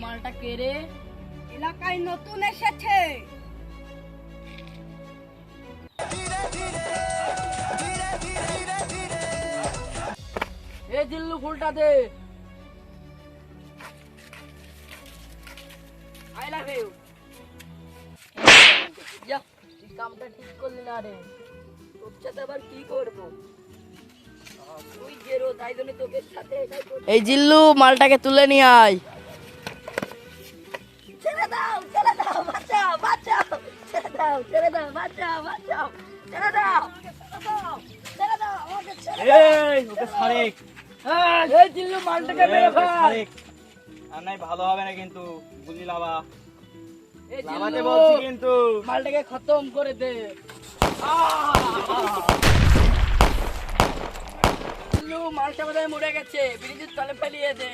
মালটা কে রে? এলাকায় নতুন এসেছে। এ জিল্লু ফুলটা দে। I love you. তুই কামটা ঠিক করলি না রে। তোর সাথে আবার কি করবো? তুই যে রোজ তাই জন্য তোকে সাথে এটাই করবো। এই জিল্লু মালটাকে তুলে নিয়ে আয়। ছেড়ে দাও বাঁচাও বাঁচাও, ছেড়ে দাও বাঁচাও বাঁচাও, ছেড়ে দাও আমাকে ছেড়ে দাও। এই ওকে ছাড়িক। এই জিল্লু মালটাকে মেরে ফেল। আর নাই ভালো হবে না কিন্তু, বুঝলি লাবা? এই লাবাতে জিল্লু বলছি কিন্তু। মালটাকে খতম করে দে। জিল্লু মালটা বোধহয় মরে গেছে, ব্রিজের তলে ফেলিয়ে দে।